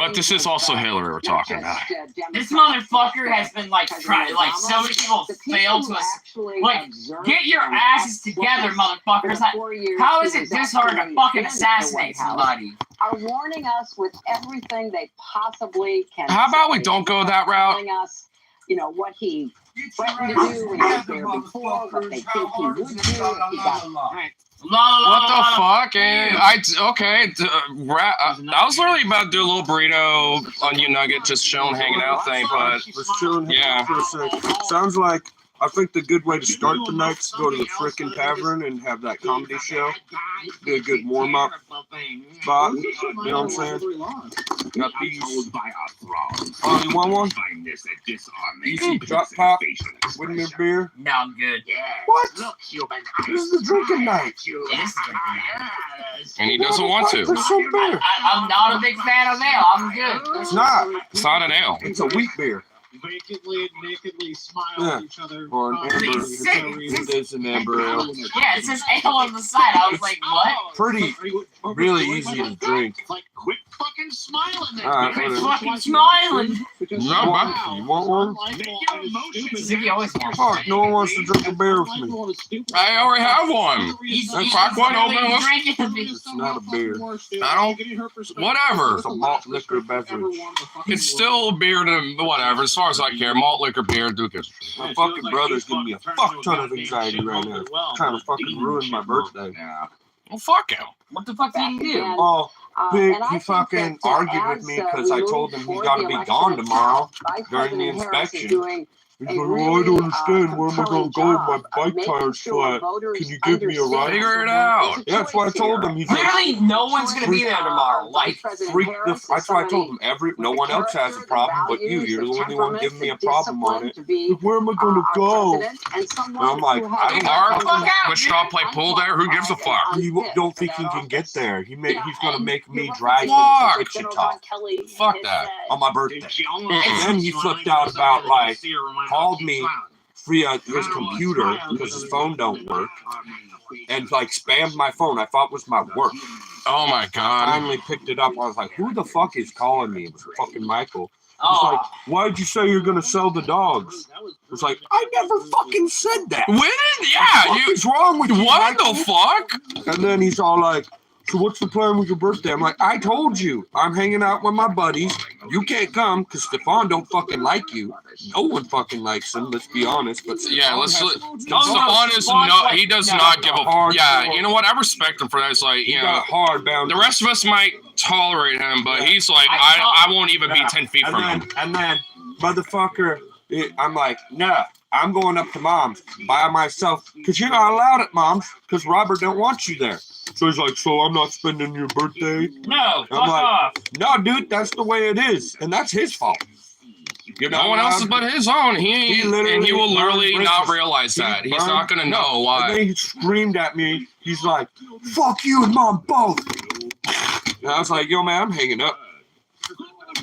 But this is also Hillary we're talking about. This motherfucker has been like trying, like so many people fail to like get your asses together, motherfuckers. How is it this hard to fucking assassinate somebody? Are warning us with everything they possibly can. How about we don't go that route? Telling us, you know, what he threatened to do when he was there before, what they think he would do if he got What the fuck? And I was literally about to do a little burrito onion nugget, just chilling, hanging out thing, but Let's chill and hang yeah. out for a sec. Sounds like I think the good way to start the night is to go to the frickin' tavern and have that comedy show. Be a good warm up spot. You know what I'm saying? Got these. Oh, you want one? Easy drop pop with me beer. No, I'm good. What? This is the drinking night. And he doesn't want to. There's some beer. I'm not a big fan of ale. I'm good. It's not. It's not an ale. It's a wheat beer. Nakedly smile at each other. Or an amber. It is an amber ale. Yeah, it says ale on the side. I was like, what? Pretty, really easy to drink. Like, quit fucking smiling. All right, Quit whatever. fucking smiling. No, You want one? Ziggy always wants Fuck, no one wants to drink a beer with me. I already have one. He's crack one open with- drinking a beer. It's not a beer. I don't. Whatever. It's a malt liquor beverage. It's still beer to whatever. As far as I care, malt liquor, beer, Duke is. My fucking brother's giving me a fuck ton of anxiety right now. Trying to fucking ruin my birthday. Well, fuck him. What the fuck did he do? Oh, Big, and I he think fucking that, argued with as, me because I told him he's got to be gone tomorrow during the inspection. He's like, well, I don't understand. Where am I going to go with my bike tires flat? Can you give me a ride? Figure it out. Yeah, that's what I told him. He's like, Literally, no one's gonna be there tomorrow. Like, freak the. That's why I told him no one else has a problem but you. You're the only one giving me a problem on it. Like, where am I going to go? And I'm like, I don't Tomorrow, know. Wichita play pool there. Who gives a fuck? He don't think he can get there. He's going to make me drive him Fuck. to Wichita Fuck that. on my birthday. And then he flipped out about, like, called me via his computer because his phone don't work and, like, spammed my phone. I thought was my work. Oh my I god. finally picked it up. I was like, who the fuck is calling me? It was fucking Michael. He's oh, like, why'd you say you're going to sell the dogs? It's like, I never fucking said that. When? Yeah. What's wrong with you, What Michael? the fuck? And then he's all like, so what's the plan with your birthday? I'm like, I told you, I'm hanging out with my buddies. You can't come because Stefan don't fucking like you. No one fucking likes him, let's be honest. But Yeah, let's. Stefan Stefan is not. He does not give a. hard. Yeah, you know what? I respect him for that. It's like, he you know, got hard bound. the rest of us might tolerate him, but he's like, I won't even be 10 feet from him. And then, motherfucker, I'm like, nah, I'm going up to Mom's by myself because you're not allowed at Mom's because Robert don't want you there. So he's like, so I'm not spending your birthday? no, fuck like, off. No, dude, that's the way it is. And that's his fault. You're No one else's but his own. And he will literally burned not bridges. realize that. He He's not gonna burned- know And why. then he screamed at me. He's like, fuck you and Mom both. And I was like, yo, man, I'm hanging up.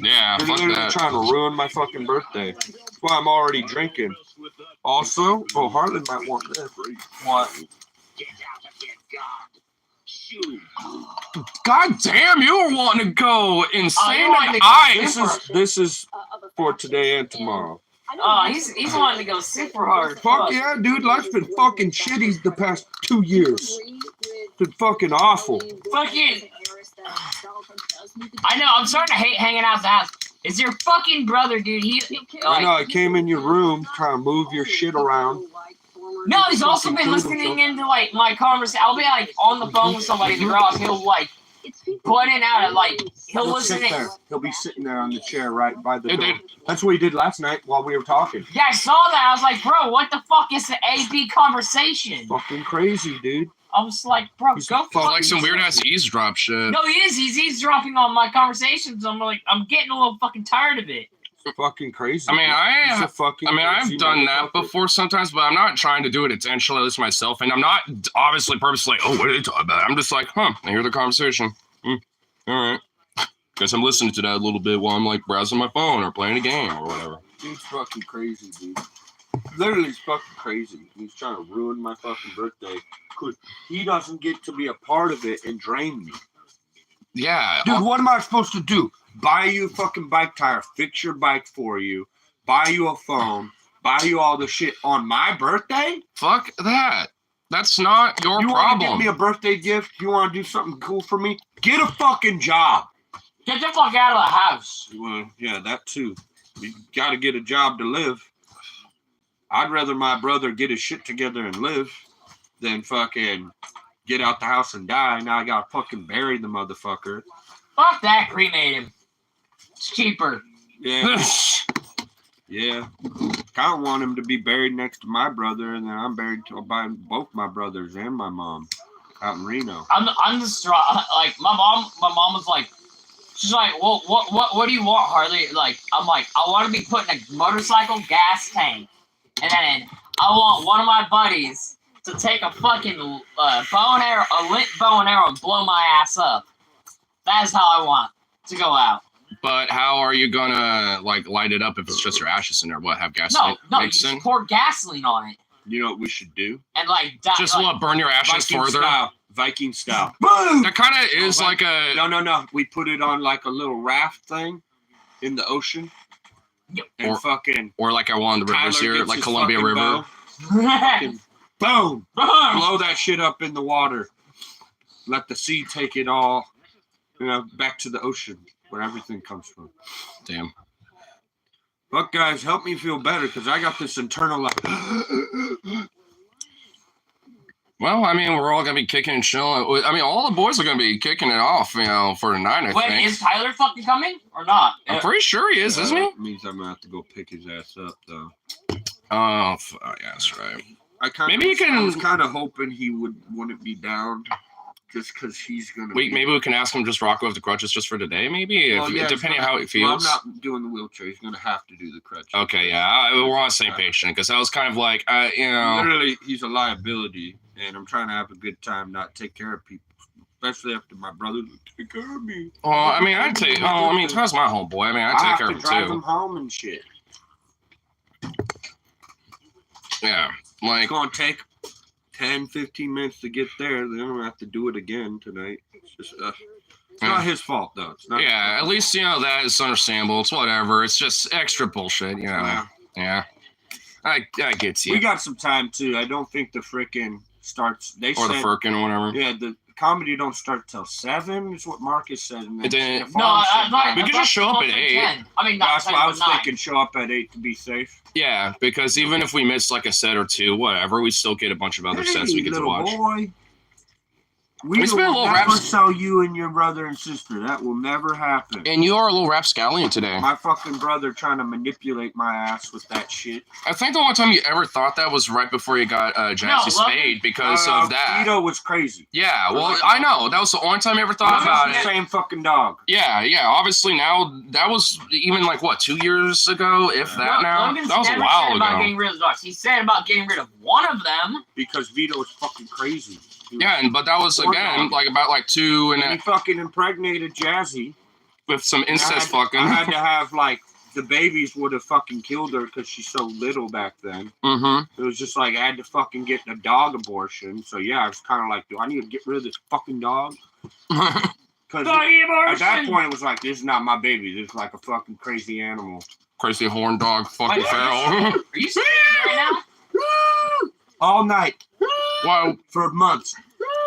Yeah, You're fuck literally that. trying to ruin my fucking birthday. That's why I'm already drinking. Also, oh, Harlan might want this. What? God damn, you were wanting to go insane wanted to go tonight. This is for today and tomorrow. Oh, he's wanting to go super hard. Fuck yeah, dude. Life's been fucking shitty the past 2 years. It's been fucking awful. Fucking. I know. I'm starting to hate hanging out at the house. It's your fucking brother, dude. I know, I came in your room trying to move your shit around. No, he's also been listening into like my conversation. I'll be like on the phone with somebody in the garage. He'll like put it out and like he'll listen. He'll be sitting there on the chair right by the It door. did. That's what he did last night while we were talking. Yeah, I saw that. I was like, bro, what the fuck is the AB conversation? Fucking crazy, dude. I was like, bro, He's go fuck- fuck Like some weird ass eavesdrop shit. No, he is. He's eavesdropping on my conversations. I'm like, I'm getting a little fucking tired of it. Fucking crazy. I mean, He's a fucking crazy I've done that motherfucker. before sometimes, but I'm not trying to do it intentionally, at least myself. And I'm not obviously purposely like, oh, what are they talking about? I'm just like, I hear the conversation. All right. Guess I'm listening to that a little bit while I'm like browsing my phone or playing a game or whatever. Dude's fucking crazy, dude. Literally, he's fucking crazy. He's trying to ruin my fucking birthday because he doesn't get to be a part of it and drain me. Yeah. Dude, what am I supposed to do? buy you a fucking bike tire, fix your bike for you, buy you a phone, buy you all the shit on my birthday? Fuck that. That's not your You want to problem. give me a birthday gift? You want to do something cool for me? Get a fucking job. Get the fuck out of the house. Well, yeah, that too. You got to get a job to live. I'd rather my brother get his shit together and live than fucking get out the house and die. Now I got to fucking bury the motherfucker. Fuck that, cremate him. It's cheaper. Yeah. Yeah. Kind of want him to be buried next to my brother, and then I'm buried by both my brothers and my mom out in Reno. I'm distraught. Like my mom was like, she's like, well, what do you want, Harley? Like, I'm like, I want to be put in a motorcycle gas tank, and then I want one of my buddies to take a fucking bow and arrow, a lit bow and arrow, and blow my ass up. That's how I want to go out. But how are you gonna like light it up if it's just your ashes in there? What, have gas? No, you mixed in? just pour gasoline on it You know what we should do? and like Just like, what, burn your ashes Viking further? style. Viking style. Boom! That kind of is like a. No. We put it on like a little raft thing in the ocean. And Or- fucking Or like I want the rivers Tyler here, gets like his Columbia fucking River. bow. Fucking boom! Blow that shit up in the water. Let the sea take it all, back to the ocean where everything comes from. Damn. But guys, help me feel better because I got this internal like. Well, I mean, we're all gonna be kicking and chilling. I mean, all the boys are gonna be kicking it off, for tonight. I Wait, think. is Tyler fucking coming or not? I'm pretty sure he is, isn't he? That means I'm gonna have to go pick his ass up though. Oh, yeah, that's right. Maybe you I was can. kind of hoping he wouldn't be down, just because he's gonna. Maybe we can ask him just rock with the crutches just for today. Maybe, depending on how it feels. Well, I'm not doing the wheelchair. He's gonna have to do the crutch. Okay, yeah, we're on the same page then, because I was kind of like, Literally, he's a liability, and I'm trying to have a good time, not take care of people, especially after my brother take care of me. Well, I mean, I'd take. Oh, I mean, Tyler's my homeboy. I mean, I'd take care of him drive too. him home and shit. Yeah, It's like. gonna take 10, 15 minutes to get there. Then I'm gonna have to do it again tonight. It's just, it's not his fault though. It's not. Yeah, at least that is understandable. It's whatever. It's just extra bullshit, Yeah. I get you. We got some time too. I don't think the frickin' starts. They Or the said, firkin or whatever. yeah, the comedy don't start till 7 is what Marcus said. And It didn't- No, I thought We could just show up at 8. I mean, not That's why 10, I was but 9. thinking. Show up at 8 to be safe. Yeah, because even if we miss like a set or two, whatever, we still get a bunch of other sets we get to little watch. boy. We We spent a will little never raps- sell you and your brother and sister. That will never happen. And you are a little rapscallion today. My fucking brother trying to manipulate my ass with that shit. I think the only time you ever thought that was right before you got Jackson spayed because of that. Vito was crazy. Yeah, well, I know. That was the only time you ever thought about the it. same fucking dog. Yeah. Obviously now, that was even like, what, 2 years ago, if that now? Logan's That was a never while said about ago. getting rid of the dogs. He said about getting rid of one of them. Because Vito was fucking crazy. Yeah, but that was, Poor again, dog. like about like 2 and And he fucking impregnated Jazzy. with some incest I fucking. had to have, like, the babies would have fucking killed her because she's so little back then. Mm-hmm. It was just like I had to fucking get a dog abortion. So yeah, I was kind of like, do I need to get rid of this fucking dog? Because Doggy at that abortion. point it was like, this is not my baby. This is like a fucking crazy animal. Crazy horn dog fucking Wait, feral. Are you serious right now? All night Wow. for months.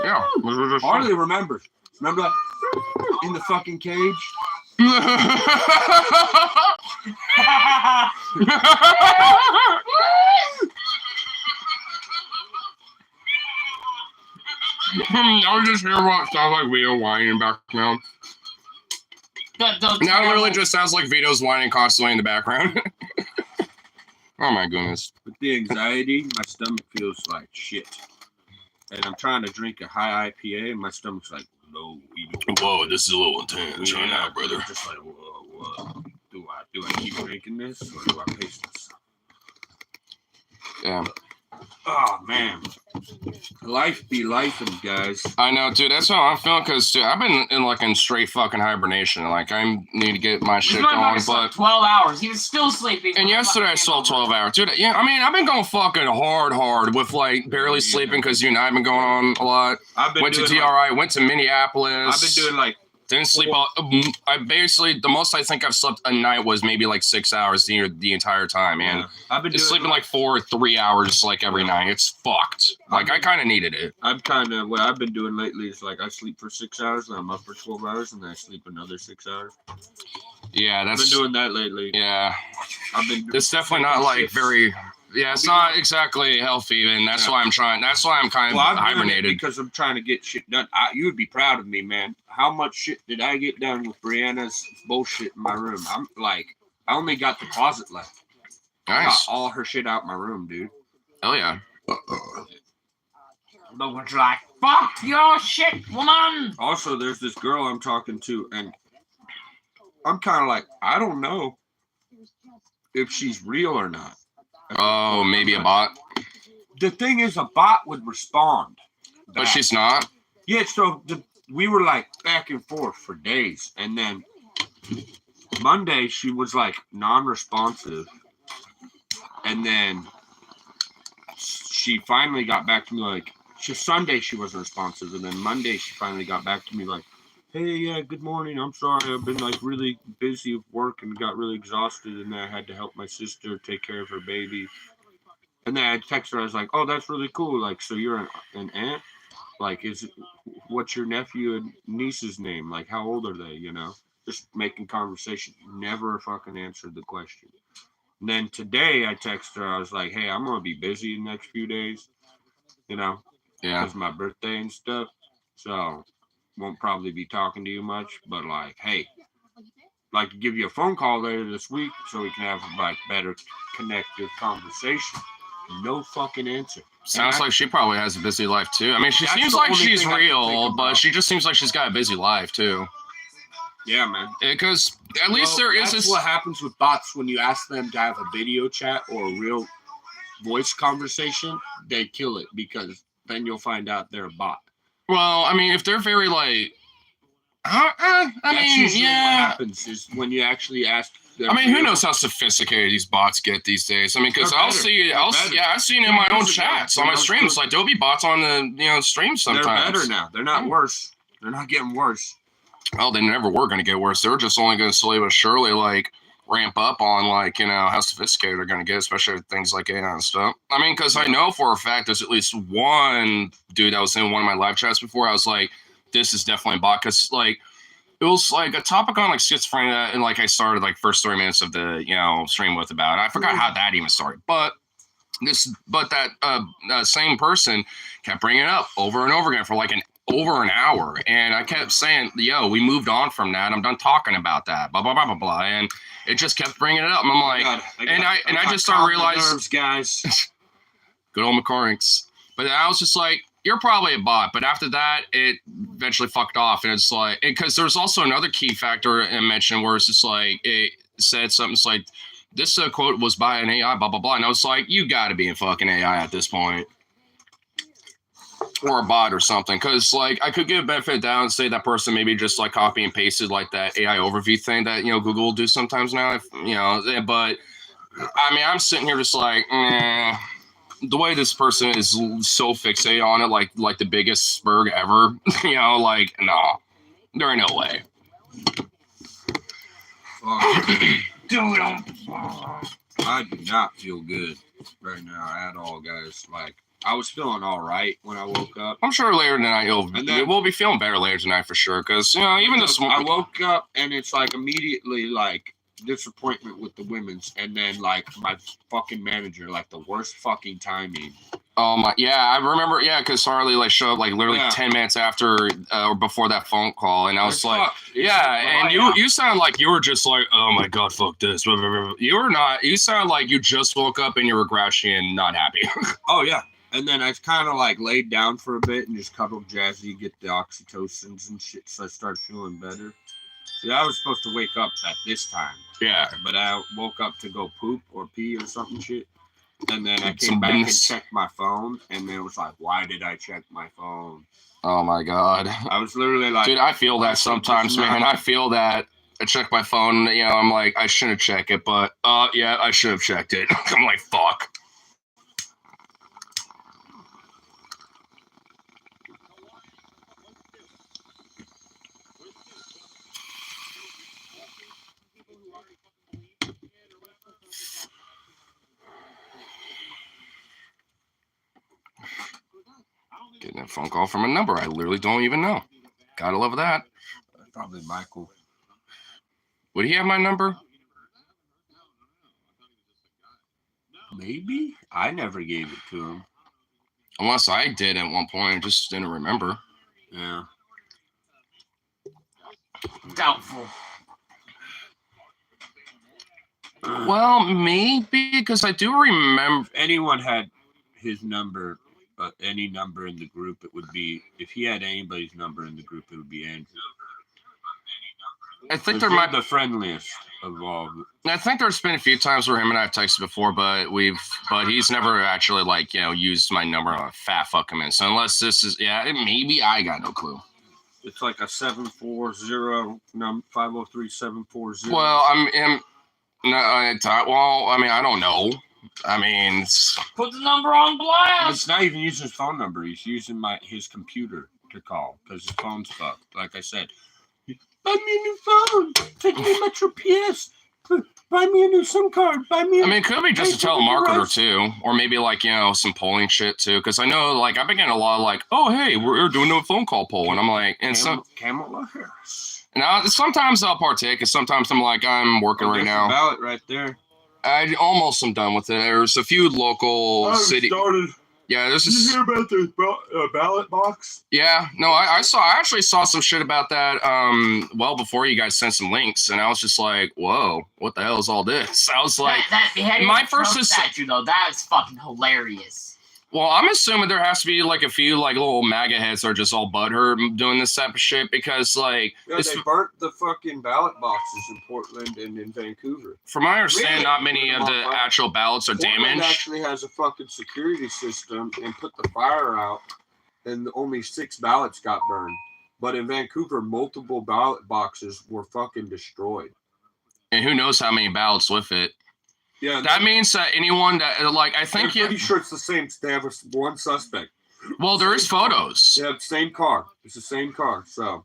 Yeah. Hardly remembers. Remember that in the fucking cage? I just hear what sounds like Vito whining in the background. Now it literally just sounds like Vito's whining constantly in the background. Oh my goodness. With the anxiety, my stomach feels like shit. And I'm trying to drink a high IPA, and my stomach's like, no, Whoa, this is a little intense right now, brother. I'm just like, whoa. Do I keep drinking this, or do I pace this? Yeah. Oh man, life be lifing, guys. I know, dude. That's how I'm feeling, because I've been in straight fucking hibernation. Like, I need to get my This shit going, motherfucker but. slept 12 hours. He was still sleeping. And yesterday I slept 12 hours. Dude, yeah, I mean, I've been going fucking hard with, like, barely sleeping because you and I have been going on a lot. I've been Went to doing DRI, went to Minneapolis. I've been doing like Didn't sleep. I basically the most I think I've slept a night was maybe like 6 hours the entire time, and I've been just doing sleeping like 4 or 3 hours like every night. It's fucked. Like I kind of needed it. What I've been doing lately is like I sleep for 6 hours, then I'm up for 12 hours, and then I sleep another 6 hours. Yeah, I've been doing that lately. Yeah, I've been. it's definitely not like very. Yeah, it's not exactly healthy, and that's why I'm trying. That's why I'm kind of hibernated. Because I'm trying to get shit done. You would be proud of me, man. How much shit did I get done with Brianna's bullshit in my room? I'm like, I only got the closet left. I got all her shit out my room, dude. Oh yeah. No one's like, fuck your shit, woman. Also, there's this girl I'm talking to, and I'm kind of like, I don't know if she's real or not. Oh, maybe a bot. The thing is, a bot would respond. But she's not. Yeah, so we were like back and forth for days. And then Monday, she was like non-responsive. And then she finally got back to me like, Sunday she wasn't responsive. And then Monday, she finally got back to me like, hey, yeah, good morning. I'm sorry. I've been like really busy with work and got really exhausted. And then I had to help my sister take care of her baby. And then I texted her. I was like, oh, that's really cool. Like, so you're an aunt? Like, what's your nephew and niece's name? Like, how old are they? You know, just making conversation. Never fucking answered the question. And then today I texted her. I was like, hey, I'm going to be busy the next few days, you know, because my birthday and stuff. So won't probably be talking to you much, but like, hey, like to give you a phone call later this week so we can have like better connective conversation. No fucking answer. Sounds like she probably has a busy life too. I mean, she seems like she's real, but she just seems like she's got a busy life too. Yeah, man. Because at least there is that's this. What happens with bots when you ask them to have a video chat or a real voice conversation, they kill it because then you'll find out they're a bot. Well, I mean, if they're very like, That's usually what happens is when you actually ask. I mean, who knows how sophisticated these bots get these days? I mean, because I've seen it in my own chats on my streams. Like there'll be bots on the streams sometimes. They're better now. They're not worse. They're not getting worse. Oh, they never were going to get worse. They're just only going to slowly but surely like ramp up on like how sophisticated they're going to get, especially with things like AI and stuff. I mean, because I know for a fact there's at least one dude that was in one of my live chats before. I was like, this is definitely a bot because like. It was like a topic on like schizophrenia, and like I started like first 3 minutes of the stream with about it. I forgot how that even started, but that same person kept bringing it up over and over again for like over an hour, and I kept saying, "Yo, we moved on from that. I'm done talking about that." Blah blah blah blah blah, and it just kept bringing it up. And I'm like, I just started realizing, guys, good old McCormick's. But I was just like, you're probably a bot. But after that, it eventually fucked off. And it's like, because there was also another key factor I mentioned where it's just like, it said something, it's like, this quote was by an AI, blah, blah, blah. And I was like, you got to be a fucking AI at this point. Or a bot or something. Because, like, I could give a benefit of doubt and say that person maybe just, like, copy and pasted, like, that AI overview thing that, Google will do sometimes now. But, I mean, I'm sitting here just like, the way this person is so fixated on it, like the biggest spurg ever, like, no, there ain't no way. I do not feel good right now at all, guys. Like, I was feeling all right when I woke up. I'm sure later tonight we'll be feeling better later tonight for sure. Because even this morning, I woke up and it's like immediately like disappointment with the women's, and then like my fucking manager, like the worst fucking timing. Oh my, yeah, I remember, yeah, because Harley like showed up like literally 10 minutes after or before that phone call, and I was like, yeah, and you sound like you were just like, oh my god, fuck this. You were not. You sound like you just woke up and you were grouchy and not happy. Oh yeah. And then I kind of like laid down for a bit and just cuddled Jazzy, get the oxytocins and shit, so I started feeling better. See, I was supposed to wake up at this time. Yeah. But I woke up to go poop or pee or something shit. And then I came back and checked my phone, and then it was like, why did I check my phone? Oh my god. I was literally like, dude, I feel that sometimes, man. I feel that. I check my phone, I'm like, I shouldn't check it, but yeah, I should have checked it. I'm like, fuck. Getting a phone call from a number I literally don't even know. Gotta love that. Probably Michael. Would he have my number? Maybe? I never gave it to him. Unless I did at one point. I just didn't remember. Yeah. Doubtful. Well, maybe, because I do remember. If anyone had his number, any number in the group, it would be, if he had anybody's number in the group, it would be Andrew. I think there might the friendliest of all. I think there's been a few times where him and I have texted before, but he's never actually used my number on a fat fuck him in. So unless this is maybe I got no clue. It's like a 740 number 503-740. Well, I don't know. I mean, Put the number on blast. It's not even using his phone number. He's using his computer to call because his phone's fucked. Like I said, buy me a new phone. Take me Metro PS. Buy me a new SIM card. it could be just a telemarketer too, or maybe some polling shit too. Because I know, I've been getting a lot of oh, hey, we're doing a phone call poll, and I'm like, and Kamala Harris. Now sometimes I'll partake, and sometimes I'm like, I'm working right now. Ballot right there. I almost am done with it. There's a few local city. Yeah, Did you hear about the ballot box? Yeah, no, I actually saw some shit about that well before you guys sent some links, and I was just like, whoa, what the hell is all this? I was like, my first statue though, that's fucking hilarious. Well, I'm assuming there has to be a few little MAGA heads that are just all butthurt doing this type of shit because they burnt the fucking ballot boxes in Portland and in Vancouver. From my understanding, not many of the actual ballots are Portland damaged. Actually has a fucking security system and put the fire out, and only 6 ballots got burned. But in Vancouver, multiple ballot boxes were fucking destroyed. And who knows how many ballots with it. Yeah, that means that anyone that I think pretty sure it's the same. They have one suspect. Well, there is photos. Yeah, same car. It's the same car. So,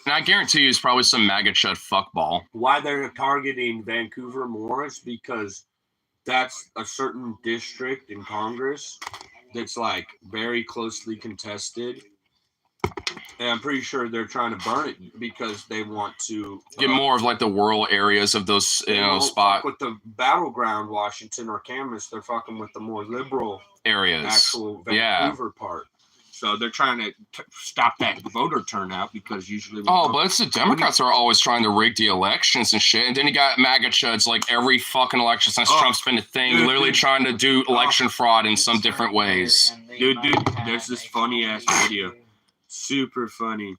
and I guarantee you, it's probably some MAGA chud fuckball. Why they're targeting Vancouver more is because that's a certain district in Congress that's very closely contested. And I'm pretty sure they're trying to burn it because they want to get more of the rural areas of those spots. With the battleground Washington or Camas, they're fucking with the more liberal areas, actual Vancouver part. So they're trying to stop that voter turnout because usually. But it's the Democrats are always trying to rig the elections and shit. And then you got MAGA chuds every fucking election since Trump's been a thing, literally trying to do election fraud in some different ways. Dude, there's this funny ass video. Super funny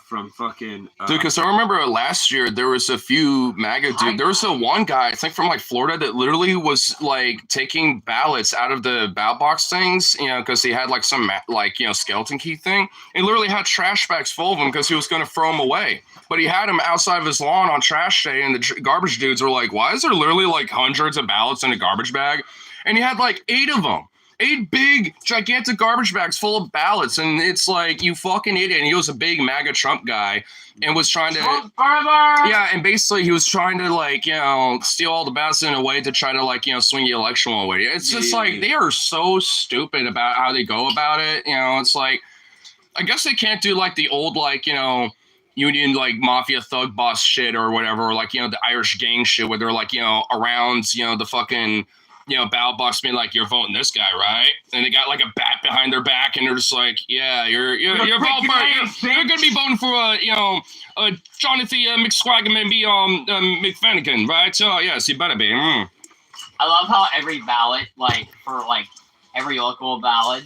from fucking dude, because I remember last year there was a few MAGA dude. There was a one guy, I think from Florida, that literally was taking ballots out of the ballot box things, because he had some skeleton key thing, and literally had trash bags full of them because he was going to throw them away. But he had them outside of his lawn on trash day, and the garbage dudes were like, "Why is there literally hundreds of ballots in a garbage bag?" And he had 8 of them. 8 big, gigantic garbage bags full of ballots, and it's you fucking idiot. And he was a big MAGA Trump guy, and was trying to, and basically he was trying to steal all the ballots in a way to try to swing the election one way. It's just they are so stupid about how they go about it. It's I guess they can't do the old union mafia thug boss shit or whatever, or the Irish gang shit where they're around the fucking ballot box being you're voting this guy, right? And they got a bat behind their back, and they're just yeah, you're gonna be voting for Jonathan McSwagman be McFannigan, right? So yes, you better be. I love how every ballot, for every local ballot,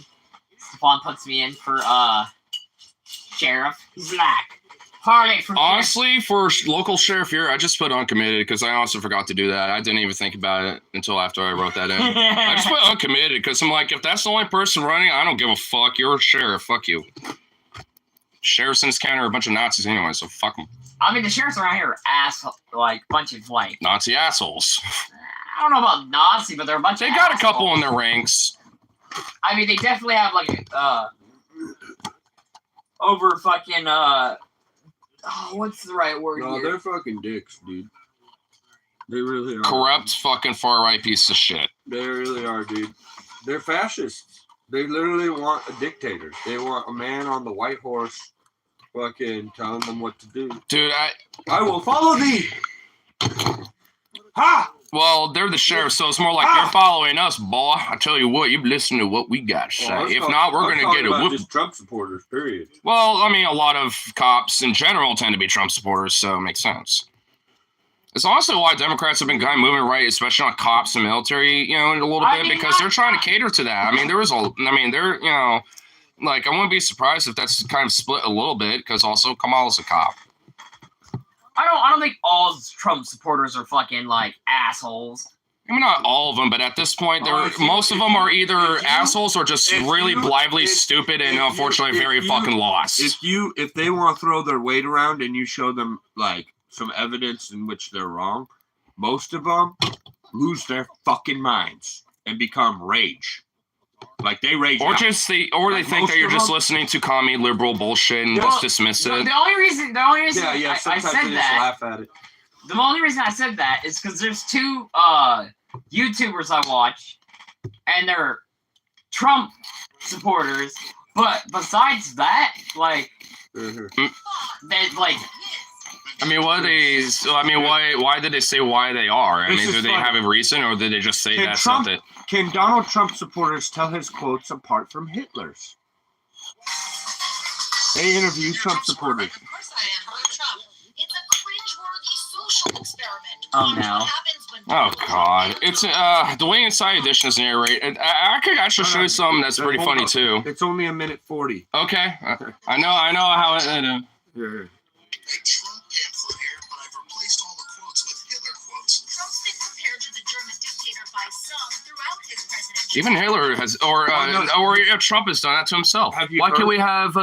Stefan puts me in for sheriff. He's black. Honestly, for local sheriff here, I just put uncommitted because I also forgot to do that. I didn't even think about it until after I wrote that in. I just put uncommitted because I'm if that's the only person running, I don't give a fuck. You're a sheriff. Fuck you. Sheriffs in this county are a bunch of Nazis anyway, so fuck them. I mean, the sheriffs around here are assholes, bunch of Nazi assholes. I don't know about Nazi, but they're a bunch of got a couple in their ranks. I mean, they definitely have over fucking what's the right word here? They're fucking dicks, dude. They really are. Corrupt fucking far-right piece of shit. They really are, dude. They're fascists. They literally want a dictator. They want a man on the white horse fucking telling them what to do. Dude, I will follow thee! Ha! well, they're the sheriff, so it's more like you're following us, boy. I tell you what, you listen to what we got to say. If not, we're going to get a whoop. Just Trump supporters, period. Well, I mean, a lot of cops in general tend to be Trump supporters, so it makes sense. It's also why Democrats have been kind of moving right, especially on cops and military, a little bit, because they're trying to cater to that. I mean, they're, like, I wouldn't be surprised if that's kind of split a little bit, because also Kamala's a cop. I don't think all Trump supporters are fucking like assholes. I mean, not all of them, but at this point, most of them are either assholes or just really blithely stupid and unfortunately very fucking lost. If they want to throw their weight around and you show them like some evidence in which they're wrong, most of them lose their fucking minds and become rage. Like they rage, or they think that you're just listening to commie liberal bullshit and just dismiss it. The only reason I said they just laugh at it. The only reason I said that is because there's two YouTubers I watch, and they're Trump supporters. But besides that, like, they like. I mean, why did they say why they are? I mean, do they have a reason, or did they just say that's something? Can Donald Trump supporters tell his quotes apart from Hitler's? They interview Trump supporters. Of course I am. Trump. It's a cringeworthy social experiment. Oh no. Oh god, it's the way Inside Edition is narrated. I could actually show you something that's pretty funny too. It's only a minute 40. Okay, I know how it. Yeah. Trump pamphlet here, but I've replaced all the quotes with Hitler quotes. Trump's been compared to the German dictator by some throughout his presidency. Even Hitler has, or Trump has done that to himself. Why can't we have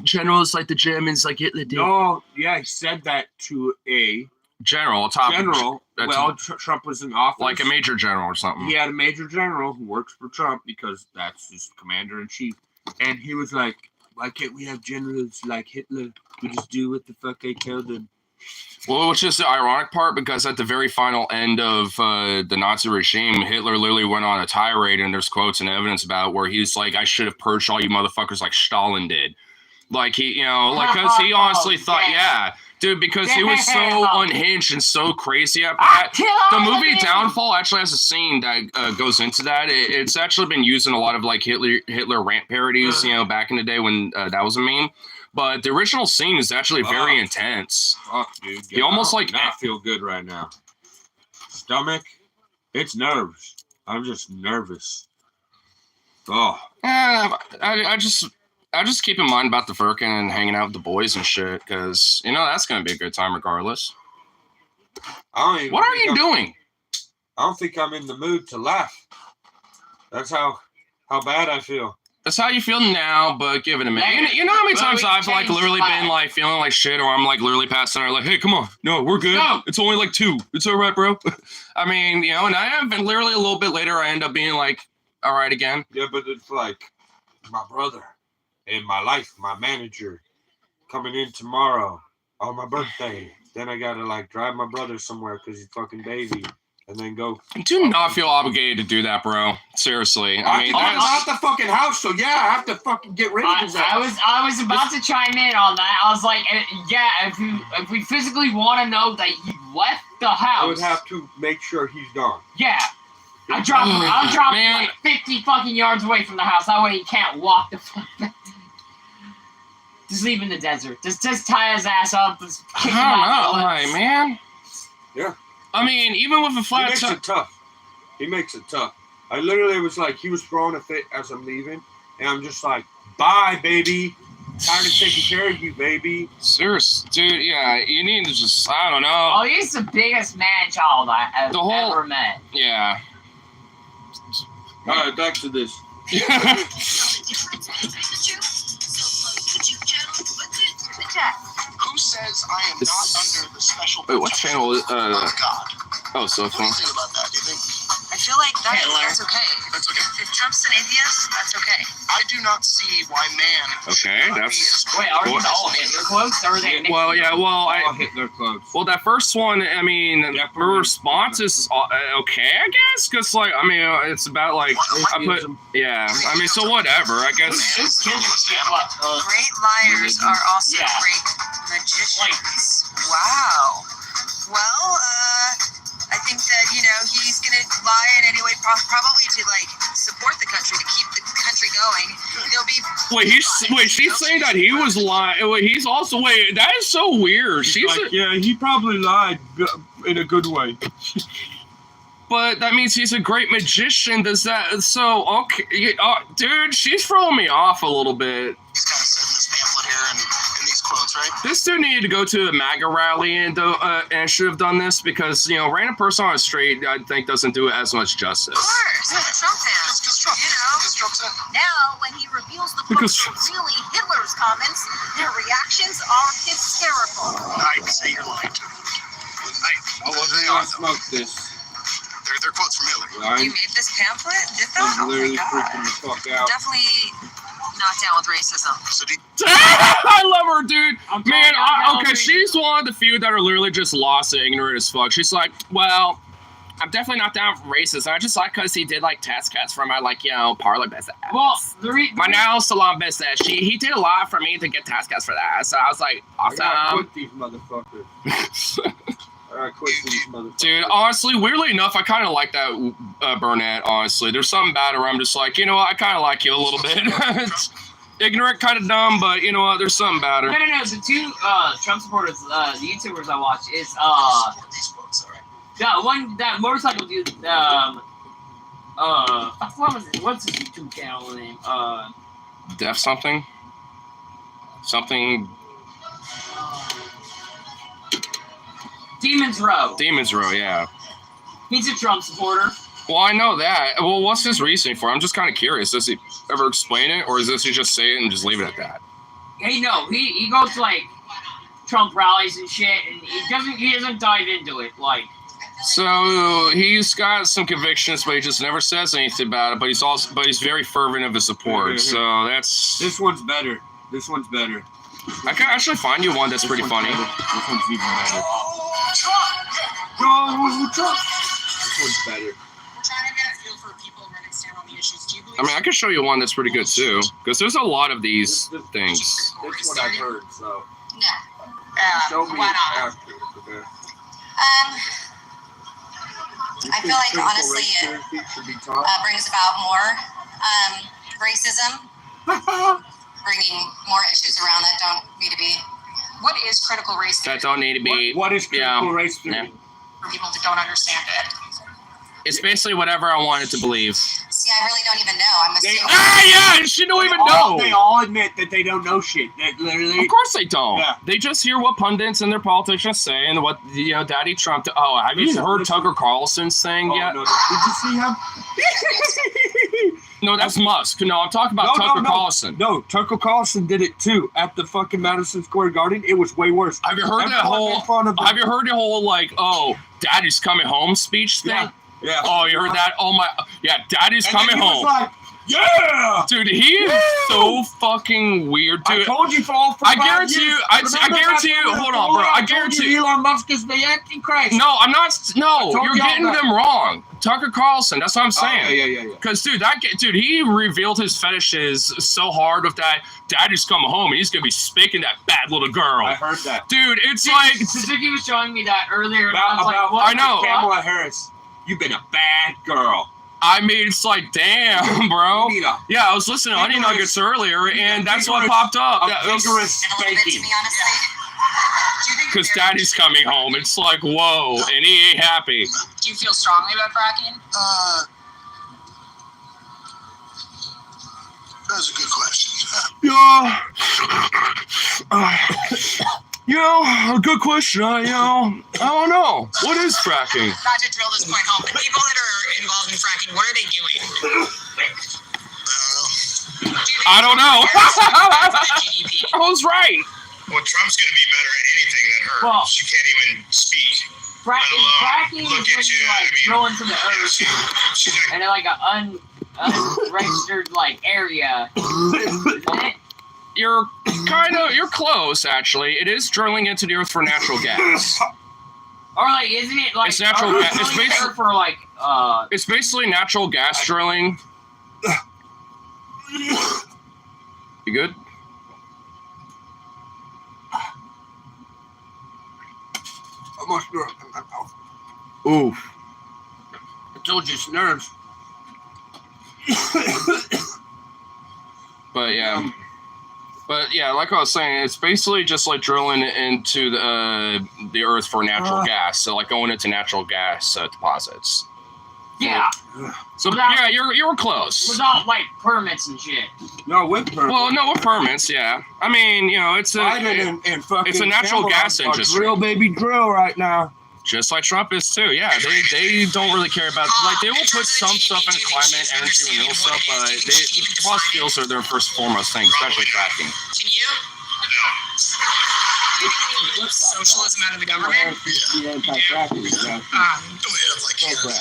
generals like the Germans, like Hitler did? No, yeah, he said that to a general. Well, Trump was in office, like a major general or something. He had a major general who works for Trump because that's his commander in chief, and he was like, "Why can't we have generals like Hitler who just do what the fuck they tell them?" Well, which is the ironic part, because at the very final end of the Nazi regime, Hitler literally went on a tirade, and there's quotes and evidence about it where he's like, "I should have purged all you motherfuckers like Stalin did." Like he, because he honestly thought, yeah, dude, because he was so unhinged and so crazy at that. The movie Downfall actually has a scene that goes into that. It's actually been used in a lot of like Hitler rant parodies, back in the day when that was a meme. But the original scene is actually very intense. Fuck, dude. He almost like not feel good right now. Stomach, it's nerves. I'm just nervous. Oh. I just keep in mind about the Firkin and hanging out with the boys and shit, because that's gonna be a good time regardless. What are you doing? I don't think I'm in the mood to laugh. That's how bad I feel. That's how you feel now, but give it a minute. You know how many times I've like literally been like feeling like shit, or I'm like literally passing out like, "Hey, come on, no, we're good. No. It's only like 2. It's all right, bro." I mean, and I have been literally a little bit later. I end up being like, "All right again." Yeah, but it's like my brother in my life, my manager, coming in tomorrow on my birthday. Then I gotta like drive my brother somewhere because he's fucking baby. And then go. Do not feel obligated to do that, bro. Seriously. I mean, I'm at the fucking house, so yeah, I have to fucking get rid of his ass. I was about to chime in on that. I was like, yeah, if we physically want to know that he left the house, I would have to make sure he's gone. Yeah. I'll drop him like 50 fucking yards away from the house. That way he can't walk the fuck back. Just leave him in the desert. Just tie his ass up. Just kick him out. Right, man. Yeah. I mean, even with a flat He makes it tough. He makes it tough. I literally was like, he was throwing a fit as I'm leaving, and I'm just like, "Bye, baby. Tired of taking care of you, baby." Serious, dude. Yeah, you need to just, I don't know. Oh, he's the biggest man-child I've ever met. Yeah. All right, back to this. Who says I am not under the special Wait, what channel is God? Oh, so What do you think about that? Do you think feel like that's okay. That's okay. If Trump's an atheist, that's okay. I do not see why man. Okay, that's. Wait, are these all Hitler quotes? Or are they? Well, yeah, well, All Hitler quotes. well, that first one, I mean, Yeah, the response is okay, I guess, because, like, I mean, it's about, like, I put, yeah, I mean, so whatever, I guess. This kid was what? Great liars are also Yeah. great magicians. Wow. Well, I think that, he's going to lie in any way, probably to, support the country, to keep the country going. There'll be... She's saying that he was lying. Wait, he's also, that is so weird. She's like, yeah, he probably lied in a good way. But that means he's a great magician. Does that, so, okay, dude, she's throwing me off a little bit. He's kind of said in this pamphlet here and in these quotes, right? This dude needed to go to a MAGA rally and should have done this because, random person on the street, I think, doesn't do it as much justice. Of course, I'm a Trump fan. Because Trump. Because Trump's in. Now, when he reveals the Because- quotes are really Hitler's comments, their reactions are hysterical. I say you're lying to me. They are, though. Smoke this. They're quotes from Hitler. Right? You made this pamphlet? Did that? I'm Oh my literally god. freaking the fuck out. Definitely not down with racism. So do you, I love her, dude. I'm Man, talking about okay, she's one of the few that are literally just lost and ignorant as fuck. She's like, well, I'm definitely not down with racism. I just like because he did like test cuts for my parlor business. Well, My nail salon business. He did a lot for me to get task cuts for that. So I was like, I gotta awesome. quit these motherfuckers. I gotta quit these motherfuckers. Dude, honestly, weirdly enough, I kind of like that Burnett, honestly. There's something about her. I'm just like, you know what? I kind of like you a little bit. It's ignorant, kind of dumb, but you know what? There's something about her. no. The two Trump supporters, the YouTubers I watch is support these quotes, all right? that motorcycle dude. What was it? What's his YouTube channel name? Def something? Something. Demon's Row. Demon's Row, yeah. He's a Trump supporter. Well, I know that. Well, what's his reasoning for it? I'm just kind of curious. Does he ever explain it, or is this he just say it and just leave it at that? Hey, no, he goes to like Trump rallies and shit, and he doesn't dive into it. Like, So he's got some convictions, but he just never says anything about it. But he's very fervent of his support. So that's. This one's better. This one's better. I can actually find you one that's pretty funny. This one's even better. Trump! Trump! This one's better. We're trying to get a feel for people who really stand on the issues. Do you believe I mean, I can show you one that's pretty good too, because there's a lot of these things. That's what I've heard, so. No. Show me Why not? after, okay? I feel like, honestly, it should be taught. brings about more racism, bringing more issues around that don't need to be. What is critical race theory That don't need to be. What is critical yeah, race theory? yeah. for people that don't understand it? It's basically whatever I wanted to believe. See, I really don't even know. I'm assuming. Yeah, she don't even know. They all admit that they don't know shit. That literally. Of course they don't. Yeah. They just hear what pundits and their politicians say and what Daddy Trump. Have you heard Tucker Carlson's thing yet? No. Did you see him? No, that's Musk. No, I'm talking about Tucker Carlson. No, Tucker Carlson did it too at the fucking Madison Square Garden. It was way worse. Have you heard that whole? Have you heard the whole like, oh, Daddy's coming home speech thing? Yeah. Oh, you heard that? Oh my, yeah, Daddy's And coming then he was home. like, yeah. Dude, he is so fucking weird, dude. I told you for all 5 I guarantee years. you. I guarantee you. Hold on, bro. I guarantee you. Elon Musk is the Antichrist. No, I'm not. No, told you're y'all getting that. them wrong. Tucker Carlson. That's what I'm saying. Yeah. Because, dude, he revealed his fetishes so hard with that. Daddy's coming home and he's gonna be spanking that bad little girl. I heard that. Dude, it's like. Suzuki was showing me that earlier. And I was like, About what I know. the fuck? Kamala Harris. You've been a bad girl. I mean, it's like, damn, bro. You need a Yeah, I was listening to Honey vigorous- Nuggets earlier, and that's what vigorous- popped up. a vigorous A little bit to spanking. me, honestly. Do you think Because you're- Daddy's coming home. It's like, whoa, and he ain't happy. Do you feel strongly about fracking? That was a good question. Yeah. A good question. I don't know. What is fracking? Not to drill this point home, but people that are involved in fracking, what are they doing? I don't know. GDP. I was right. Well, Trump's going to be better at anything than her. Well- She can't even speak. Fracking is when look at you you, like I mean, drill into the yeah, earth she's like, and in like an unregistered like area. You're close actually. It is drilling into the earth for natural gas. Or like, isn't it like It's natural gas. It's drilling basically there for like It's basically natural gas drilling. You good? I must do it. Ooh. I told you it's nerves. But yeah, like I was saying, it's basically just like drilling into the earth for natural gas. So like going into natural gas deposits. yeah, So Without- yeah, you were close. without like permits and shit. No, with permits. Well, no, with permits, yeah. I mean, you know, it's Biden and fucking it's a natural Cameron gas are industry. drill baby drill right now. just like Trump is too. Yeah, they don't really care about like they will put some stuff in climate, energy, renewable stuff, but fossil fuels are their first and foremost thing, especially fracking. Can you? Socialism out of the government? Don't have like Canada.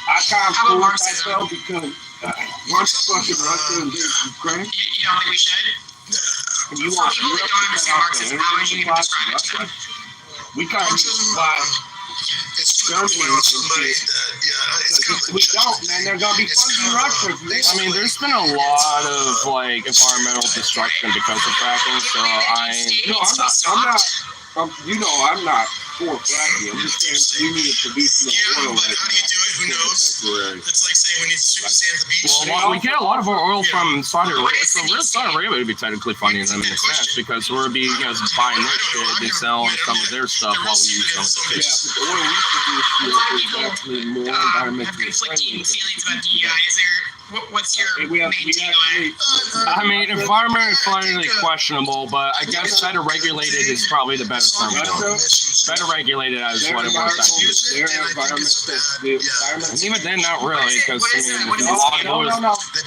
I can't How prove about that Marxism? though because once fucking Russia and Ukraine, You don't think we should? and you For want people that Europe don't to understand cut off Marxism, the how would energy you even supply describe it to from them? Russia, we can't Marxism, supply. it's putting a point on somebody that, yeah, it's kind of If we don't, then they're gonna be funding Russia. I mean, there's been a lot of like environmental destruction because of fracking. So No, you know, I'm not for fracking. I'm just saying we need to produce Yeah, more oil but right how do you now. do it? Who knows? Temporary. It's like saying we need to super sand the beach. we get a lot of our oil from Saudi Arabia. So we're Saudi Arabia would be technically funding them in a sense because we're buying their shit and selling some of their stuff while we use some of it. Yeah, but the oil we produce A lot of here is people actually more have environmentally conflicting friendly. feelings about DEI. Is there, what's your We main actually, takeaway? I mean, environmentally questionable, but I guess better regulated is probably the better term for it. Better regulated is what it works out to be. their environmental, the environmental. And even then, not really, because What is I it? mean, What is a it? lot of oil is No. The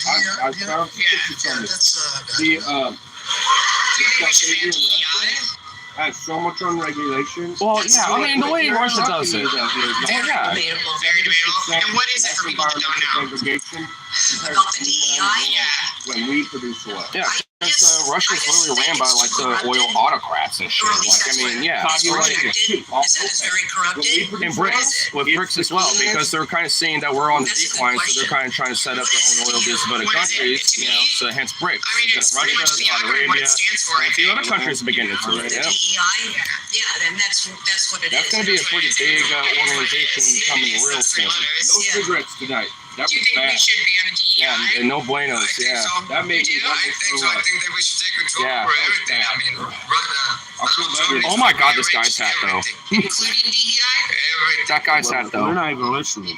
I DEI? found Yeah. on this. That's The Do you think we should ban DEI? has so much unregulation. Well, yeah, I mean, the way Russia does it. Very yeah. debatable. Very debatable. And what is it for people that don't know? About the DEI? Yeah. When we produce oil. Yeah, because Russia's literally ran by like the oil autocrats and shit. Or at least Like, I that's mean, what yeah. it's projected. Is that it's very corrupted? And bricks, with bricks as well, because they're kind of seeing that we're on the decline, so they're kind of trying to set up their own oil business for other countries, you know, so hence bricks. I mean, it's pretty Russia, much the Saudi acronym what Arabia, it stands for. and a few other countries are beginning to it, The yeah. DEI? Yeah, then that's what it is. That's going to be a pretty big organization coming real soon. No Yeah. cigarettes tonight. That Do you was think we bad. should ban DEI? Yeah, and no buenos, yeah. That made me You do? wonder I think so so. I much. think that we should take control Yeah. over everything. I mean, I'll feel better. Oh my God, this guy's hat, though. Including DEI? That guy's hat, They're though. not even listening.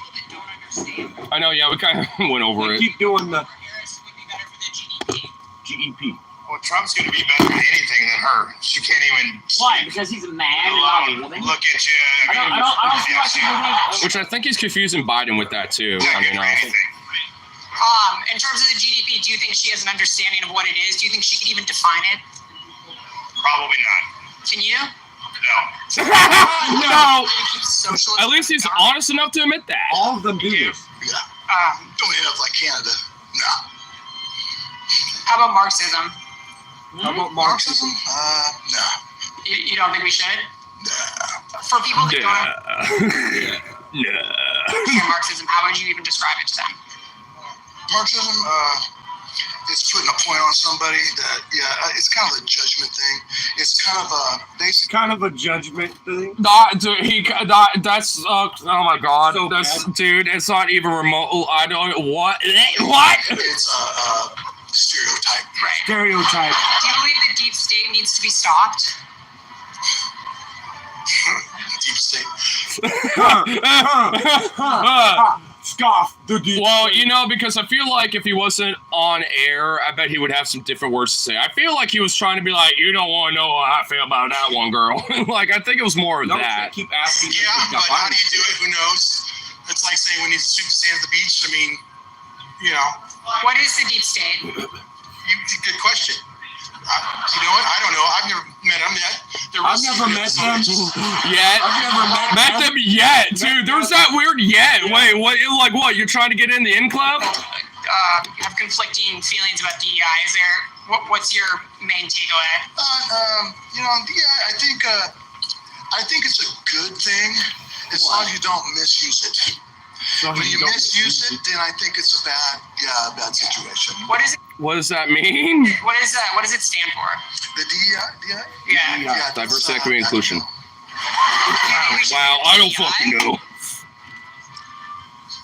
I know, yeah, we kind of went over They it. keep doing the Be better for the GDP. GEP. Well, Trump's going to be better at anything than her. She can't even Why? Because he's a man and not a woman? look at you. I don't see why people think. Which I think he's confusing Biden with that, too. Not I good mean, for anything. In terms of the GDP, do you think she has an understanding of what it is? Do you think she could even define it? Probably not. Can you? No. no! Socialism At least he's government? honest enough to admit that. All of them do this. Yeah. Don't hit up like Canada. No. How about Marxism? How about Marxism? No. You don't think we should? No. For people that don't No. understand Marxism, how would you even describe it to them? Marxism is putting a point on somebody that, yeah, it's kind of a judgment thing. It's kind of a basic. Kind of a judgment thing. That's oh my God, So that's bad. dude. It's not even remote. I don't what. It's a stereotype. Right. Stereotype. Do you believe the deep state needs to be stopped? Deep state. Scoff the deep. Well, you know, because I feel like if he wasn't on air, I bet he would have some different words to say. I feel like he was trying to be like, you don't want to know how I feel about that one, girl. Like, I think it was more of Don't that. keep asking. Yeah, but how do you do it? Who knows? It's like saying we need to super sand the beach. I mean, you know, What is the deep state? good question. You know what? I don't know. I've never met them yet. I've never met them Yet. I've never Met them yet, dude. There's that weird yet. Wait, what? Like what? You're trying to get in the in club? Have conflicting feelings about DEI. Is there? What's your main takeaway? You know, yeah, I think it's a good thing as long as you don't misuse it. When you misuse it, then I think it's a bad situation. What is it? What does that mean? What does it stand for? The DEI? Yeah. Diversity, equity, inclusion. Wow, I don't fucking know.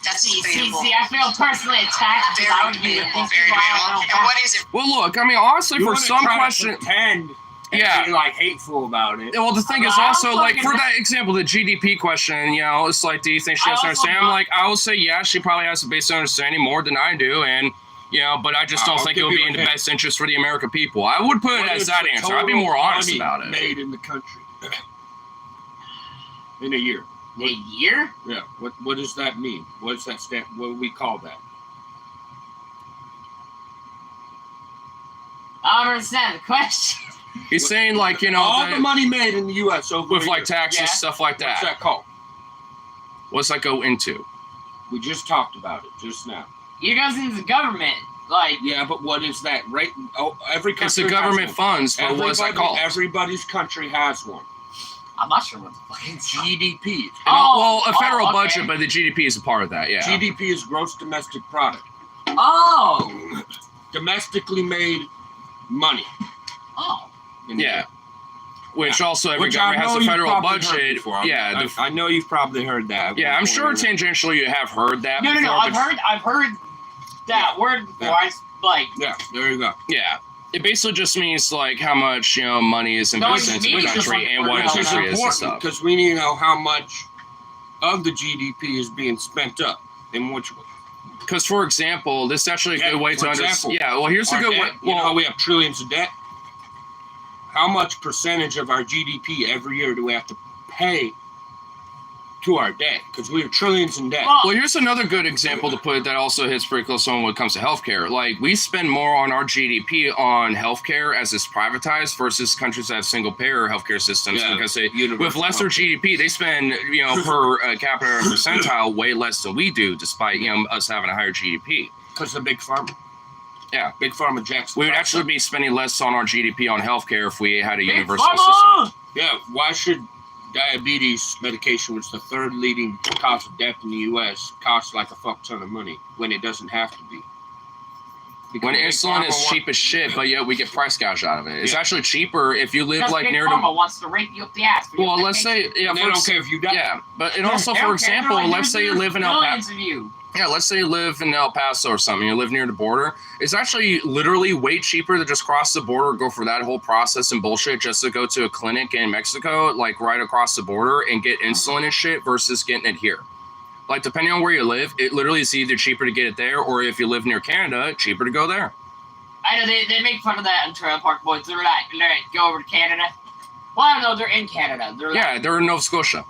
That's See, debatable. I feel personally attacked because I would be Very thinking debatable. why I And don't what is it? Well, look, I mean, honestly, for some question, pretend yeah. be like hateful about it. Well, the thing is I also, don't like, fucking for that example, the GDP question, you know, it's like, do you think she has to I also understand? got- Like, I will say, yeah, she probably has a basic understanding more than I do, and, you know, but I just don't I'll think it give would be you in a the hint. best interest for the American people. I would put it What as is that the answer. I'd be more total honest money about it. made in the country in a year. A year? Yeah. What does that mean? What does that stand? What do we call that? I don't understand the question. He's saying, like, you know, All the money made in the U.S. over with, a like, year. taxes, Yeah. stuff like What's that. that called? What's that go into? We just talked about it just now. You goes into the government. Like, Yeah, but what is that? Right? Oh, every country It's the has government one. funds, but what's that called? Everybody's country has one. I'm not sure what the fuck it's GDP. Oh, Well, a federal okay. budget, but the GDP is a part of that, yeah. GDP is gross domestic product. Oh. Domestically made money. Oh. in the Yeah. year. Which also every Which I government has know a you've federal probably heard budget. before. Yeah, I know you've probably heard that. yeah, I'm sure tangentially you have heard that No, before. I've but- heard that word before. Yeah. I like. Yeah, there you go. Yeah. It basically just means like how much, you know, money is No, invested it into the means just country like and what we're its not- It's history is and important stuff. because we need to know how much of the GDP is being spent up in which way. Because, for example, this is actually a Yeah, good way for to example, understand. Yeah, well, here's a Our good debt, way. you know how Well, we have trillions of debt? How much percentage of our GDP every year do we have to pay to our debt? Because we have trillions in debt. well, here's another good example to put that also hits pretty close on when it comes to healthcare. Like, we spend more on our GDP on healthcare as it's privatized versus countries that have single-payer healthcare systems Yeah, because they, with universal lesser healthcare. GDP, they spend, you know, per capita percentile way less than we do, despite, you know, us having a higher GDP. Because the big pharma. Yeah. Big pharma jacks. We would actually be spending less on our GDP on healthcare if we had a Big universal Pharma! system. Yeah, why should diabetes medication, which is the third leading cause of death in the U.S., cost like a fuck ton of money when it doesn't have to be? When Big insulin Pharma is wa- cheap as shit, but yet we get price gouge out of it. It's Yeah. actually cheaper if you live Because like Big near Pharma the. wants to rape you up the ass. for your Well, let's medication. say, yeah, And they for don't ex- care if you die. yeah, but and also They for don't care. They're example, like, let's say you "There's live in El Paso. millions of you." Yeah, let's say you live in El Paso or something. You live near the border. It's actually literally way cheaper to just cross the border, go for that whole process and bullshit, just to go to a clinic in Mexico, like right across the border, and get insulin and shit versus getting it here. Like, depending on where you live, it literally is either cheaper to get it there, or if you live near Canada, cheaper to go there. I know they make fun of that in Trailer Park Boys. They're like, go over to Canada. Well, I don't know. They're in Canada. They're like, Yeah, they're in Nova Scotia.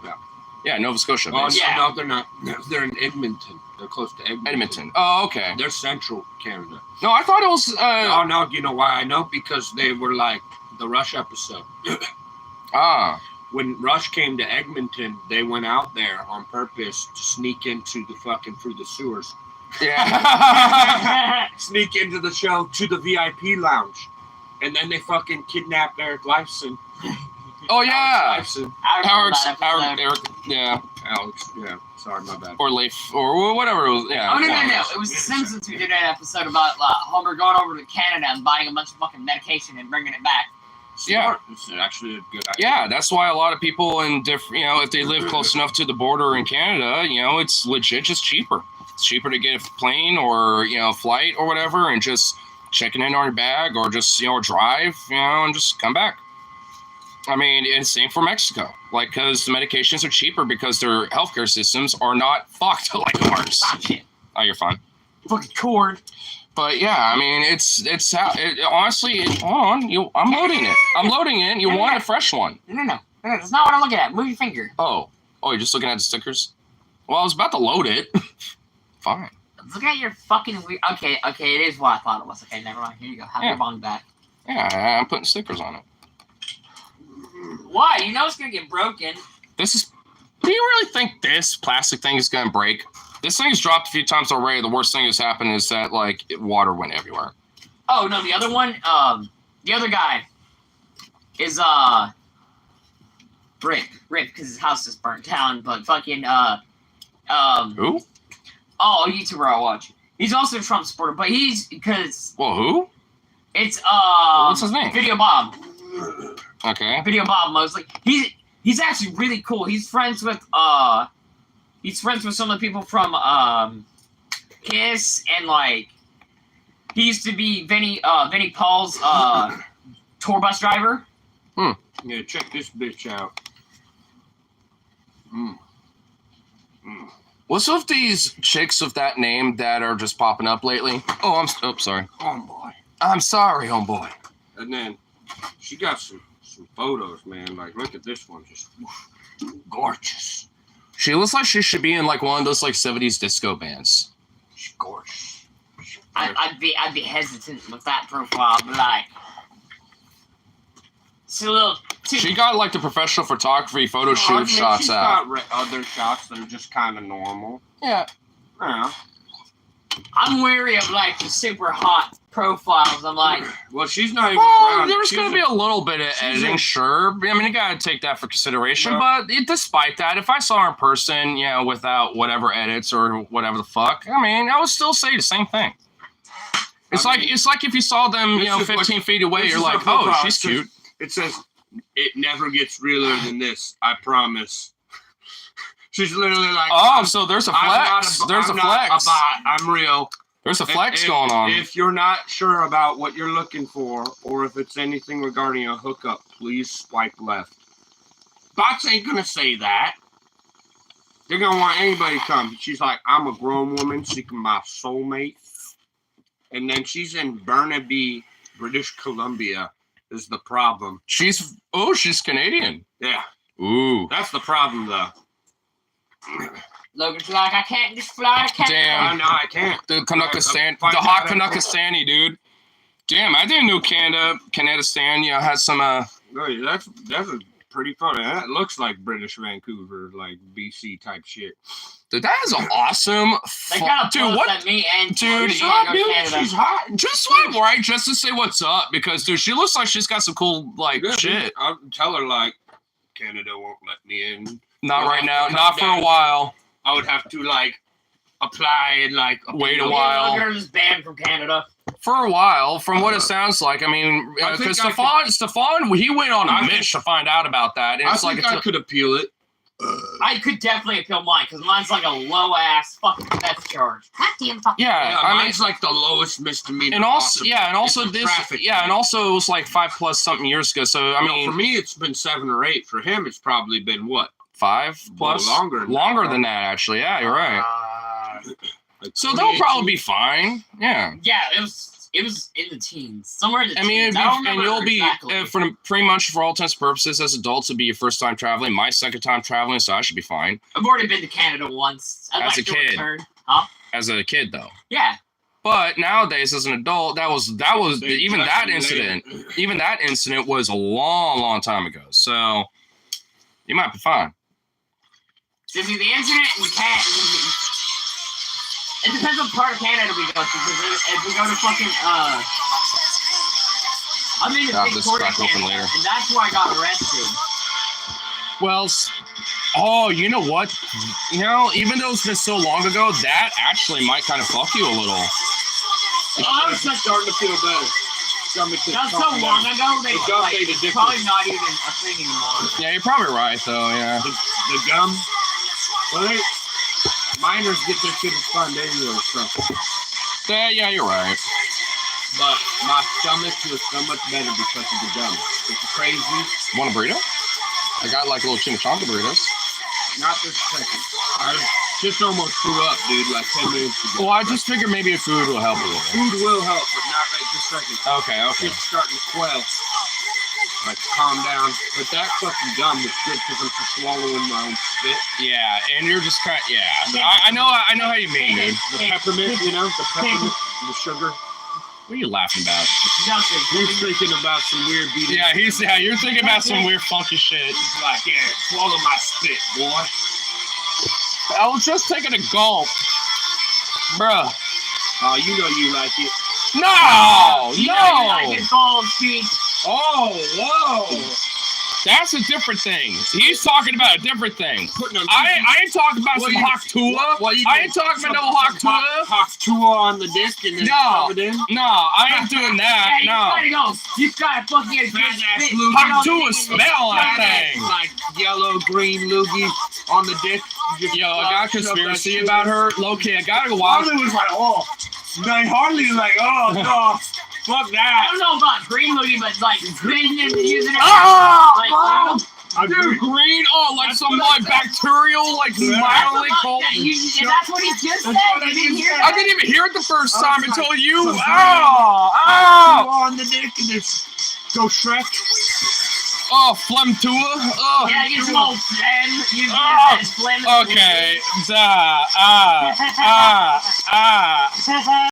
Yeah. Yeah, Nova Scotia. Oh, based. Yeah. no, they're not. They're in Edmonton. They're close to Edmonton. Edmonton. Oh, okay. They're central Canada. No, I thought it was. Oh, no, you know why I know? Because they were like the Rush episode. When Rush came to Edmonton, they went out there on purpose to sneak into the fucking through the sewers. Yeah. Sneak into the show to the VIP lounge. And then they fucking kidnapped Eric Lifeson. Oh yeah. Alex Lifeson. Eric, yeah, Alex, yeah. Sorry, my bad. or Leif, or whatever. It was, yeah. Oh, no. one of those. It was The Simpsons who did that episode about Homer going over to Canada and buying a bunch of fucking medication and bringing it back. Yeah. It's actually a good idea. Yeah, that's why a lot of people in different, you know, if they live close enough to the border in Canada, you know, it's legit just cheaper. It's cheaper to get a plane or, you know, a flight or whatever and just check it in on your bag or just, you know, drive, you know, and just come back. I mean, it's same for Mexico. Like, because the medications are cheaper because their healthcare systems are not fucked like ours. Stop shit. Oh, you're fine. Fucking cord. But yeah, I mean, it's how it, honestly. Hold on, I'm loading it. I'm loading it. You want a fresh one? No. That's not what I'm looking at. Move your finger. Oh, you're just looking at the stickers. Well, I was about to load it. Fine. Look at your fucking weird. Okay, it is what I thought it was. Okay, never mind. Here you go. Have Yeah. your bong back. Yeah, I'm putting stickers on it. Why? You know it's gonna get broken. This is... Do you really think this plastic thing is going to break? This thing has dropped a few times already. The worst thing that's happened is that, like, water went everywhere. Oh, no, the other one, the other guy is, Rick, because his house is burnt down, but fucking, Who? oh, YouTuber I watch. He's also a Trump supporter, but he's, because... Well, who? It's, What's his name? Video Bob. Okay. Video Bob mostly. He's actually really cool. He's friends with some of the people from Kiss, and like he used to be Vinnie Paul's tour bus driver. Yeah, check this bitch out. What's with these chicks of that name that are just popping up lately? Oh, sorry. Homeboy. I'm sorry, homeboy. And then she got some photos, man. Like, look at this one, just gorgeous. She looks like she should be in like one of those like 70s disco bands. She's gorgeous. I'd be hesitant with that profile, but like it's a little She got like the professional photography photo shoot shots she's out. got other shots that are just kind of normal. Yeah. Yeah. I'm wary of like the super hot profiles. I'm like, Well, she's not even Well, around. there's She's going to be a little bit of editing, sure. I mean, you got to take that for consideration. Yeah. But despite that, if I saw her in person, you know, without whatever edits or whatever the fuck, I mean, I would still say the same thing. It's like if you saw them, you know, 15 feet away, you're like, oh, she's cute. It says, it never gets realer than this, I promise. She's literally like, Oh, so there's a flex. There's a I'm not flex. a bot, I'm real. There's a flex If- going on. If you're not sure about what you're looking for, or if it's anything regarding a hookup, please swipe left. Bots ain't gonna say that. They're gonna want anybody to come. She's like, I'm a grown woman seeking my soulmate. And then she's in Burnaby, British Columbia, is the problem. She's Canadian. Yeah, Ooh. that's the problem, though. Logan's like, I can't just fly to Canada. Damn. No, I can't. The Canuckistan, Find the hot out. Canuckistani, dude. Damn, I didn't know Canadistan, you know, had some, No, that's a pretty photo. That looks like British Vancouver, like BC type shit. dude, that is an awesome, They kind of dude, both what, at me and dude, She's She's hot. just swipe right, just to say what's up, because, dude, she looks like she's got some cool, like, Yeah, shit. I'll tell her, like, Canada won't let me in. Not Well, right now, come not for a down. while. I would have to, like, apply and, like, Wait a appeal. while. Logan is banned from Canada. For a while, from what it sounds like, I mean, I think because I Stefan, he went on I a think- mission to find out about that, and I it's like, think I could appeal it. I could definitely appeal mine, because mine's like a low-ass fucking theft charge. yeah, Yeah, I mean, mine's like the lowest misdemeanor. and also, possible. yeah, and also It's a this, traffic yeah, thing. and also it was like 5+ something years ago, so, I You know, mean, for me, it's been 7 or 8. For him, it's probably been what? 5+? Longer Than that, actually, yeah, you're right. Like So they'll 2018? probably be fine, yeah. Yeah, it was in the teens. Somewhere in the I mean, teens. if I don't you, and remember you'll be, exactly. pretty much for all intents and purposes, as adults, it'll be your first time traveling, my second time traveling, so I should be fine. I've already been to Canada once. I'd As like a to kid. return. Huh? As a kid, though. Yeah. But nowadays, as an adult, that was They even judge that you incident. later. Even that incident was a long time ago. So you might be fine. So see, the incident we can't. It depends on part of Canada we go to. Because if we go to fucking I'm in Yeah, the this Victoria, crack open Canada, later. and that's where I got arrested. Well, oh, you know what? You know, even though it's been so long ago, that actually might kind of fuck you a little. Oh, I was like, Starting to feel better. that's so long ago. They The gum like, made a it's difference. probably not even a thing anymore. Yeah, you're probably right, though. Yeah. The gum. Well, minors get their shit as fun anyway, so. Yeah, you're right. But my stomach feels so much better because of the gum. It's crazy. Want a burrito? I got like little chimichanga burritos. Not this second. I just almost threw up, dude, like 10 minutes ago. Well, I just figured maybe food will help a little. Food will help, but not right this second. Okay. Shit's starting to quell. Like, calm down. But that fucking gum is good because I'm just swallowing my own spit. Yeah, and you're just kind of, yeah. I know how you mean, dude. The peppermint, you know, the peppermint, the sugar. What are you laughing about? Nothing. He's thinking about some weird BD. Yeah, you're thinking about some weird funky shit. He's like, yeah, swallow my spit, boy. I was just taking a gulp. Bruh. Oh, you know you like it. No! You know you like No! it cold, cheap. Oh, whoa. That's a different thing. He's talking about a different thing. Putting a I ain't talking about What some you- Haktua. what you I doing? ain't talking about no Haktua. Haktua on the disc and then No. covered in. No, I ain't doing that. Hey, No. you gotta go. You gotta fucking get a good Fat-ass spit. loogie. Haktua smell that Fat-ass, thing. like yellow, green loogie on the disc. Just Yo, I got a shove that conspiracy shit about in. her. Low-key, I gotta watch. Harley was like, oh. Like, Harley was like, oh, no. Fuck I that. don't know about green loogie, but like spitting and using it. Ah! Like, Dude, green? Oh, like some like bacterial, like mildly cold. that's what he just said. You didn't hear I that? didn't even hear it the first time until you. Some Oh! Haktua Oh! on the disc and just go Shrek. Oh, phlegm tua. Oh. Yeah, get some old phlegm. You Oh, phlegm. Okay. Ah.